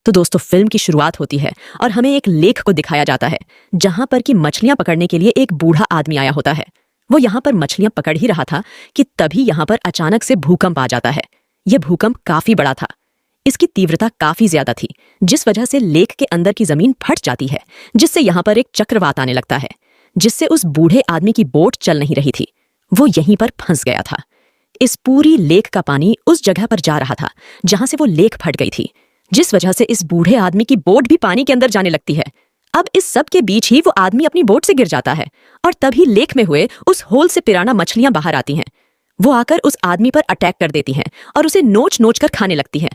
तो दोस्तों फिल्म की शुरुआत होती है और हमें एक लेक को दिखाया जाता है जहां पर कि मछलियां पकड़ने के लिए एक बूढ़ा आदमी आया होता है। वो यहां पर मछलियां पकड़ ही रहा था कि तभी यहां पर अचानक से भूकंप आ जाता है। यह भूकंप काफी बड़ा था, इसकी तीव्रता काफी ज्यादा थी, जिस वजह से लेक के अंदर की जमीन फट जाती है, जिससे यहां पर एक चक्रवात आने लगता है, जिससे उस बूढ़े आदमी की बोट चल नहीं रही थी। वो यहीं पर फंस गया था। इस पूरी लेक का पानी उस जगह पर जा रहा था जहां से वो लेक फट गई थी, जिस वजह से इस बूढ़े आदमी की बोट भी पानी के अंदर जाने लगती है। अब इस सब के बीच ही वो आदमी अपनी बोट से गिर जाता है और तभी लेक में हुए उस होल से पिराना मछलियां बाहर आती हैं। वो आकर उस आदमी पर अटैक कर देती हैं और उसे नोच नोच कर खाने लगती हैं।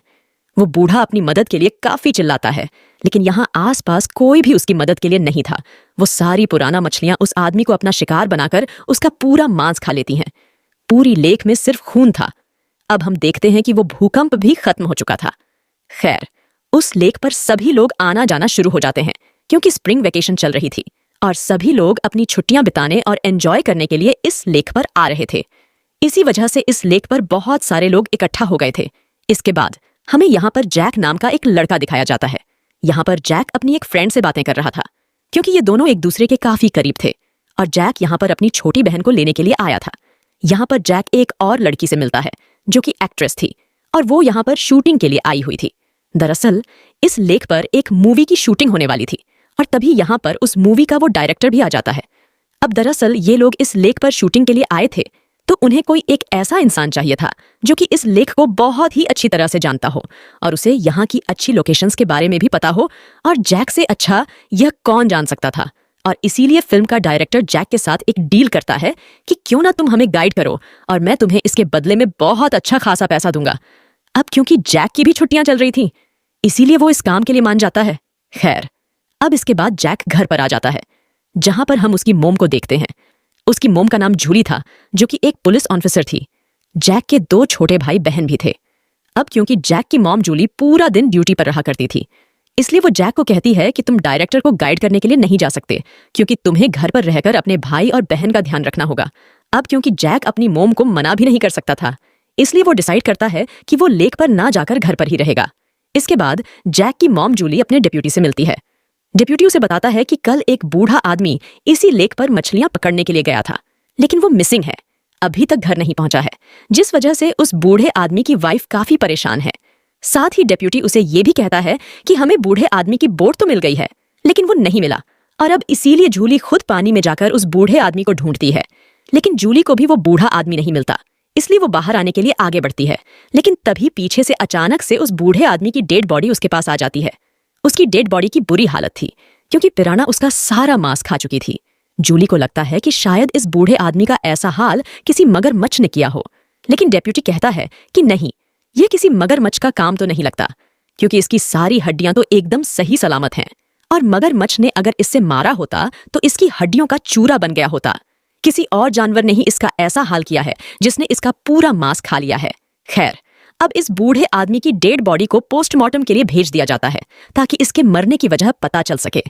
वो बूढ़ा अपनी मदद के लिए काफी चिल्लाता है, लेकिन यहाँ आसपास कोई भी उसकी मदद के लिए नहीं था। वो सारी पुराना मछलियां उस आदमी को अपना शिकार बनाकर उसका पूरा मांस खा लेती हैं। पूरी लेक में सिर्फ खून था। अब हम देखते हैं कि वो भूकंप भी खत्म हो चुका था। खैर, उस लेक पर सभी लोग आना जाना शुरू हो जाते हैं क्योंकि स्प्रिंग वेकेशन चल रही थी और सभी लोग अपनी छुट्टियां बिताने और एंजॉय करने के लिए इस लेक पर आ रहे थे। इसी वजह से इस लेक पर बहुत सारे लोग इकट्ठा हो गए थे। इसके बाद हमें यहाँ पर जैक नाम का एक लड़का दिखाया जाता है। यहाँ पर जैक अपनी एक फ्रेंड से बातें कर रहा था क्योंकि ये दोनों एक दूसरे के काफी करीब थे और जैक यहाँ पर अपनी छोटी बहन को लेने के लिए आया था। यहाँ पर जैक एक और लड़की से मिलता है जो कि एक्ट्रेस थी और वो यहाँ पर शूटिंग के लिए आई हुई थी। दरअसल इस लेक पर एक मूवी की शूटिंग होने वाली थी और तभी यहाँ पर उस मूवी का वो डायरेक्टर भी आ जाता है। अब दरअसल ये लोग इस लेक पर शूटिंग के लिए आए थे, तो उन्हें कोई एक ऐसा इंसान चाहिए था जो कि इस लेक को बहुत ही अच्छी तरह से जानता हो और उसे यहाँ की अच्छी लोकेशंस के बारे में भी पता हो। और जैक से अच्छा यह कौन जान सकता था। और इसीलिए फिल्म का डायरेक्टर जैक के साथ एक डील करता है कि क्यों ना तुम हमें गाइड करो और मैं तुम्हें इसके बदले में बहुत अच्छा खासा पैसा दूंगा। अब क्योंकि जैक की भी छुट्टियां चल रही थी, इसीलिए वो इस काम के लिए मान जाता है। खैर, अब इसके बाद जैक घर पर आ जाता है जहां पर हम उसकी मोम को देखते हैं। उसकी मोम का नाम जूली था जो कि एक पुलिस ऑफिसर थी। जैक के 2 छोटे भाई बहन भी थे। अब क्योंकि जैक की मॉम जूली पूरा दिन ड्यूटी पर रहा करती थी, इसलिए वो जैक को कहती है कि तुम डायरेक्टर को गाइड करने के लिए नहीं जा सकते क्योंकि तुम्हें घर पर रहकर अपने भाई और बहन का ध्यान रखना होगा। अब क्योंकि जैक अपनी मोम को मना भी नहीं कर सकता था, इसलिए वो डिसाइड करता है कि वो लेक पर ना जाकर घर पर ही रहेगा। इसके बाद जैक की मॉम जूली अपने डिप्यूटी से मिलती है। डिप्यूटी उसे बताता है कि कल एक बूढ़ा आदमी इसी लेक पर मछलियां पकड़ने के लिए गया था, लेकिन वो मिसिंग है, अभी तक घर नहीं पहुंचा है, जिस वजह से उस बूढ़े आदमी की वाइफ काफी परेशान है। साथ ही डिप्यूटी उसे ये भी कहता है कि हमें बूढ़े आदमी की बोट तो मिल गई है, लेकिन वो नहीं मिला और अब इसीलिए जूली खुद पानी में जाकर उस बूढ़े आदमी को ढूंढती है। लेकिन जूली को भी वो बूढ़ा आदमी नहीं मिलता, इसलिए वो बाहर आने के लिए आगे बढ़ती है। लेकिन तभी पीछे से अचानक से उस बूढ़े आदमी की डेड बॉडी उसके पास आ जाती है। उसकी डेड बॉडी की बुरी हालत थी क्योंकि पिराना उसका सारा मांस खा चुकी थी। जूली को लगता है कि शायद इस बूढ़े आदमी का ऐसा हाल किसी मगरमच्छ ने किया हो, लेकिन डेप्यूटी कहता है कि नहीं, यह किसी मगरमच्छ का काम तो नहीं लगता क्योंकि इसकी सारी हड्डियां तो एकदम सही सलामत हैं और मगरमच्छ ने अगर इससे मारा होता तो इसकी हड्डियों का चूरा बन गया होता। किसी और जानवर ने ही इसका ऐसा हाल किया है जिसने इसका पूरा मांस खा लिया है। खैर, अब इस बूढ़े आदमी की डेड बॉडी को पोस्टमार्टम के लिए भेज दिया जाता है ताकि इसके मरने की वजह पता चल सके।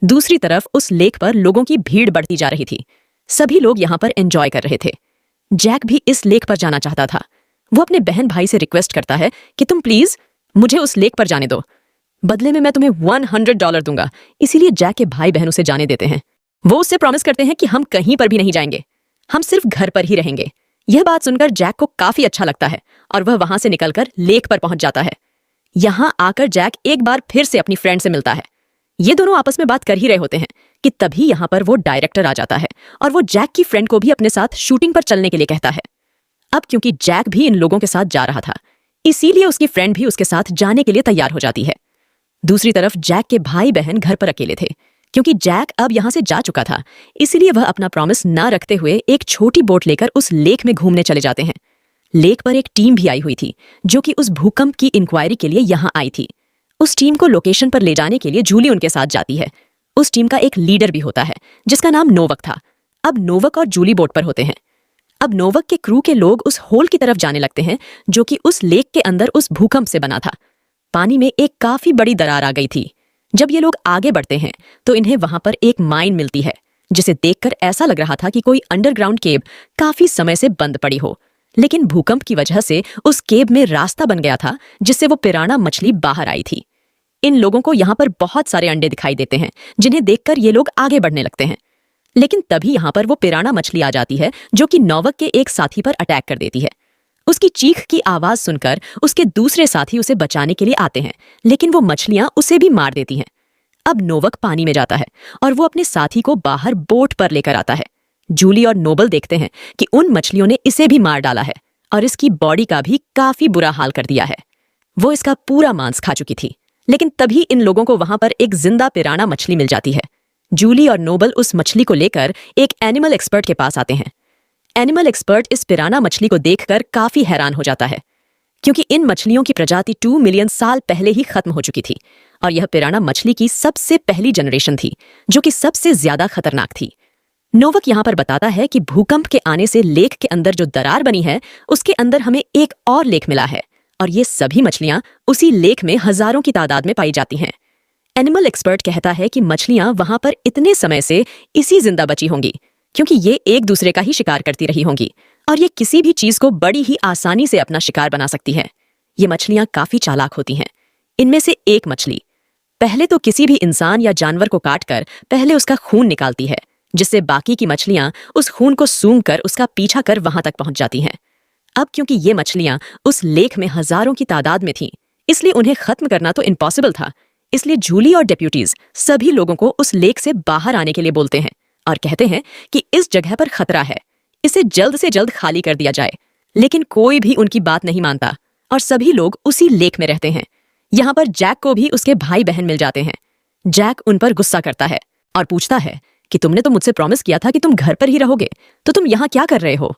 दूसरी तरफ उस लेक पर लोगों की भीड़ बढ़ती जा रही थी। सभी लोग यहाँ पर एंजॉय कर रहे थे। जैक भी इस लेक पर जाना चाहता था। वो अपने बहन भाई से रिक्वेस्ट करता है कि तुम प्लीज मुझे उस लेक पर जाने दो, बदले में मैं तुम्हें $100 दूंगा। इसीलिए जैक के भाई बहन उसे जाने देते हैं। वो उससे प्रॉमिस करते हैं कि हम कहीं पर भी नहीं जाएंगे, हम सिर्फ घर पर ही रहेंगे। यह बात सुनकर जैक को काफी अच्छा लगता है और वह वहां से निकलकर लेक पर पहुंच जाता है। यहां आकर जैक एक बार फिर से अपनी फ्रेंड से मिलता है। ये दोनों आपस में बात कर ही रहे होते हैं कि तभी यहां पर वो डायरेक्टर आ जाता है और वो जैक की फ्रेंड को भी अपने साथ शूटिंग पर चलने के लिए कहता है। अब क्योंकि जैक भी इन लोगों के साथ जा रहा था, इसीलिए उसकी फ्रेंड भी उसके साथ जाने के लिए तैयार हो जाती है। दूसरी तरफ जैक के भाई बहन घर पर अकेले थे क्योंकि जैक अब यहां से जा चुका था, इसीलिए वह अपना प्रॉमिस ना रखते हुए एक छोटी बोट लेकर उस लेक में घूमने चले जाते हैं। लेक पर एक टीम भी आई हुई थी जो कि उस भूकंप की इंक्वायरी के लिए यहां आई थी। उस टीम को लोकेशन पर ले जाने के लिए जूली उनके साथ जाती है। उस टीम का एक लीडर भी होता है जिसका नाम नोवक था। अब नोवक और जूली बोट पर होते हैं। अब नोवक के क्रू के लोग उस होल की तरफ जाने लगते हैं जो कि उस लेक के अंदर उस भूकंप से बना था। पानी में एक काफी बड़ी दरार आ गई थी। जब ये लोग आगे बढ़ते हैं तो इन्हें वहां पर एक माइन मिलती है जिसे देखकर ऐसा लग रहा था कि कोई अंडरग्राउंड केव काफी समय से बंद पड़ी हो, लेकिन भूकंप की वजह से उस केव में रास्ता बन गया था जिससे वो पिराना मछली बाहर आई थी। इन लोगों को यहाँ पर बहुत सारे अंडे दिखाई देते हैं, जिन्हें देखकर ये लोग आगे बढ़ने लगते हैं। लेकिन तभी यहाँ पर वो पिराना मछली आ जाती है, जो कि नोवक के एक साथी पर अटैक कर देती है। उसकी चीख की आवाज सुनकर उसके दूसरे साथी उसे बचाने के लिए आते हैं, लेकिन वो मछलियां उसे भी मार देती हैं। अब नोवक पानी में जाता है और वो अपने साथी को बाहर बोट पर लेकर आता है। जूली और नोबल देखते हैं कि उन मछलियों ने इसे भी मार डाला है और इसकी बॉडी का भी काफी बुरा हाल कर दिया है। वो इसका पूरा मांस खा चुकी थी। लेकिन तभी इन लोगों को वहां पर एक जिंदा पिराना मछली मिल जाती है। जूली और नोबल उस मछली को लेकर एक एनिमल एक्सपर्ट के पास आते हैं। एनिमल एक्सपर्ट इस पिराना मछली को देखकर काफी हैरान हो जाता है, क्योंकि इन मछलियों की प्रजाति 2 मिलियन साल पहले ही खत्म हो चुकी थी और यह पिराना मछली की सबसे पहली जनरेशन थी, जो कि सबसे ज्यादा खतरनाक थी। नोवक यहाँ पर बताता है कि भूकंप के आने से लेक के अंदर जो दरार बनी है, उसके अंदर हमें एक और लेक मिला है और ये सभी मछलियां उसी लेक में हजारों की तादाद में पाई जाती हैं। एनिमल एक्सपर्ट कहता है कि मछलियां वहां पर इतने समय से इसी जिंदा बची होंगी, क्योंकि ये एक दूसरे का ही शिकार करती रही होंगी और ये किसी भी चीज को बड़ी ही आसानी से अपना शिकार बना सकती है। ये मछलियां काफी चालाक होती हैं। इनमें से एक मछली पहले तो किसी भी इंसान या जानवर को काटकर पहले उसका खून निकालती है, जिससे बाकी की मछलियां उस खून को सूंघकर उसका पीछा कर वहां तक पहुंच जाती हैं। अब क्योंकि ये मछलियां उस लेक में हजारों की तादाद में थीं, इसलिए उन्हें खत्म करना तो इम्पॉसिबल था। इसलिए जूली और डेप्यूटीज सभी लोगों को उस लेक से बाहर आने के लिए बोलते हैं और कहते हैं कि इस जगह पर खतरा है, इसे जल्द से जल्द खाली कर दिया जाए। लेकिन कोई भी उनकी बात नहीं मानता और सभी लोग उसी लेक में रहते हैं। यहाँ पर जैक को भी उसके भाई बहन मिल जाते हैं। जैक उन पर गुस्सा करता है और पूछता है कि तुमने तो मुझसे प्रॉमिस किया था कि तुम घर पर ही रहोगे, तो तुम यहाँ क्या कर रहे हो?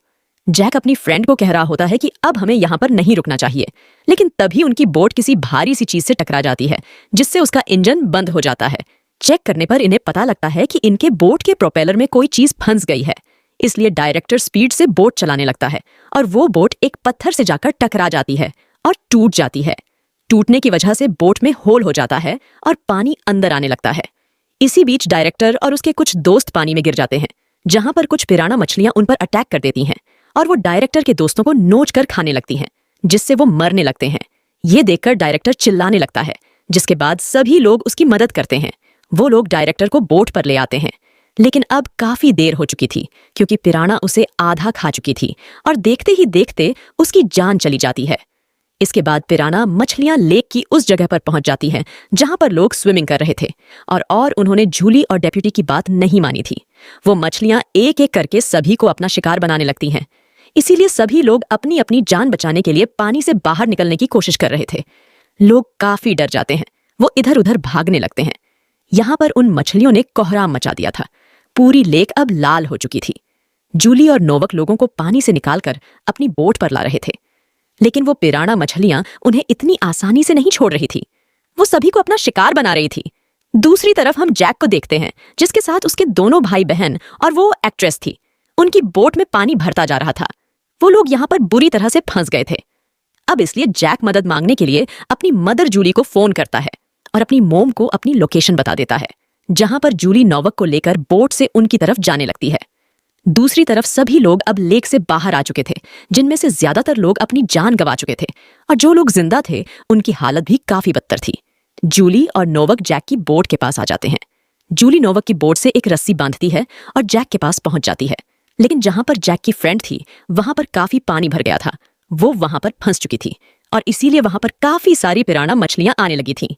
जैक अपनी फ्रेंड को कह रहा होता है कि अब हमें यहाँ पर नहीं रुकना चाहिए, लेकिन तभी उनकी बोट किसी भारी सी चीज से टकरा जाती है, जिससे उसका इंजन बंद हो जाता है। चेक करने पर इन्हें पता लगता है कि इनके बोट के प्रोपेलर में कोई चीज फंस गई है। इसलिए डायरेक्टर स्पीड से बोट चलाने लगता है और वो बोट एक पत्थर से जाकर टकरा जाती है और टूट जाती है। टूटने की वजह से बोट में होल हो जाता है और पानी अंदर आने लगता है। इसी बीच डायरेक्टर और उसके कुछ दोस्त पानी में गिर जाते हैं, जहां पर कुछ पिराना मछलियां उन पर अटैक कर देती हैं और वो डायरेक्टर के दोस्तों को नोच कर खाने लगती हैं, जिससे वो मरने लगते हैं। ये देखकर डायरेक्टर चिल्लाने लगता है, जिसके बाद सभी लोग उसकी मदद करते हैं। वो लोग डायरेक्टर को बोट पर ले आते हैं, लेकिन अब काफी देर हो चुकी थी, क्योंकि पिराना उसे आधा खा चुकी थी और देखते ही देखते उसकी जान चली जाती है। इसके बाद पिराना मछलियां लेक की उस जगह पर पहुंच जाती हैं जहां पर लोग स्विमिंग कर रहे थे और उन्होंने जूली और डेप्यूटी की बात नहीं मानी थी। वो मछलियां एक एक करके सभी को अपना शिकार बनाने लगती हैं। इसीलिए सभी लोग अपनी अपनी जान बचाने के लिए पानी से बाहर निकलने की कोशिश कर रहे थे। लोग काफी डर जाते हैं, वो इधर उधर भागने लगते हैं। यहाँ पर उन मछलियों ने कोहराम मचा दिया था। पूरी लेक अब लाल हो चुकी थी। जूली और नोवक लोगों को पानी से निकालकर अपनी बोट पर ला रहे थे, लेकिन वो पिराना मछलियां उन्हें इतनी आसानी से नहीं छोड़ रही थी। वो सभी को अपना शिकार बना रही थी। दूसरी तरफ हम जैक को देखते हैं, जिसके साथ उसके दोनों भाई बहन और वो एक्ट्रेस थी। उनकी बोट में पानी भरता जा रहा था। वो लोग यहाँ पर बुरी तरह से फंस गए थे। अब इसलिए जैक मदद मांगने के लिए अपनी मदर जूली को फोन करता है और अपनी मोम को अपनी लोकेशन बता देता है, जहां पर जूली नोवक को लेकर बोट से उनकी तरफ जाने लगती है। दूसरी तरफ सभी लोग अब लेक से बाहर आ चुके थे, जिनमें से ज्यादातर लोग अपनी जान गंवा चुके थे और जो लोग जिंदा थे उनकी हालत भी काफी बदतर थी। जूली और नोवक जैक की बोट के पास आ जाते हैं। जूली नोवक की बोट से एक रस्सी बांधती है और जैक के पास पहुंच जाती है, लेकिन जहां पर जैक की फ्रेंड थी वहां पर काफी पानी भर गया था। वो वहां पर फंस चुकी थी और इसीलिए वहां पर काफी सारी पिराना मछलियां आने लगी थीं।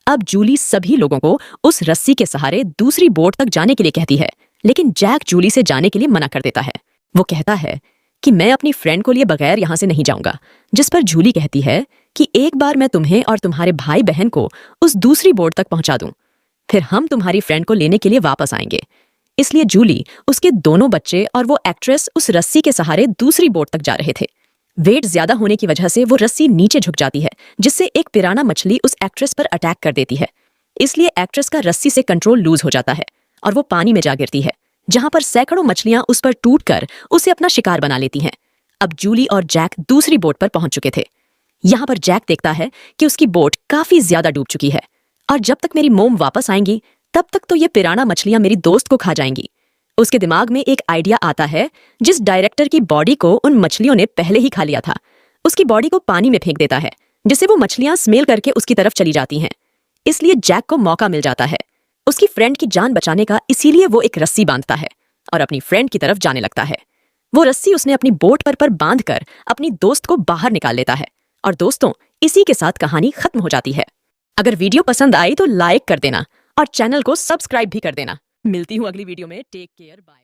अब जूली सभी लोगों को उस रस्सी के सहारे दूसरी बोट तक जाने के लिए कहती है, लेकिन जैक जूली से जाने के लिए मना कर देता है। वो कहता है कि मैं अपनी फ्रेंड को लिए बगैर यहां से नहीं जाऊंगा, जिस पर जूली कहती है कि एक बार मैं तुम्हें और तुम्हारे भाई बहन को उस दूसरी बोट तक पहुंचा दूं, फिर हम तुम्हारी फ्रेंड को लेने के लिए वापस आएंगे। इसलिए जूली, उसके दोनों बच्चे और वो एक्ट्रेस उस रस्सी के सहारे दूसरी बोट तक जा रहे थे। वेट ज्यादा होने की वजह से वो रस्सी नीचे झुक जाती है, जिससे एक पिराना मछली उस एक्ट्रेस पर अटैक कर देती है। इसलिए एक्ट्रेस का रस्सी से कंट्रोल लूज हो जाता है और वो पानी में जा गिरती है, जहां पर सैकड़ों मछलियां उस पर टूटकर उसे अपना शिकार बना लेती हैं। अब जूली और जैक दूसरी बोट पर पहुंच चुके थे। यहाँ पर जैक देखता है कि उसकी बोट काफी ज्यादा डूब चुकी है और जब तक मेरी मोम वापस आएंगी तब तक तो ये पिराना मछलियां मेरी दोस्त को खा जाएंगी। उसके दिमाग में एक आइडिया आता है। जिस डायरेक्टर की बॉडी को उन मछलियों ने पहले ही खा लिया था, उसकी बॉडी को पानी में फेंक देता है, जिससे वो मछलियां स्मेल करके उसकी तरफ चली जाती हैं। इसलिए जैक को मौका मिल जाता है। उसकी फ्रेंड की जान बचाने का, इसीलिए वो एक रस्सी बांधता है और अपनी फ्रेंड की तरफ जाने लगता है। वो रस्सी उसने अपनी बोट पर बांधकर अपनी दोस्त को बाहर निकाल लेता है। और दोस्तों, इसी के साथ कहानी खत्म हो जाती है। अगर वीडियो पसंद आई तो लाइक कर देना और चैनल को सब्सक्राइब भी कर देना। मिलती हूँ अगली वीडियो में। Take care, bye.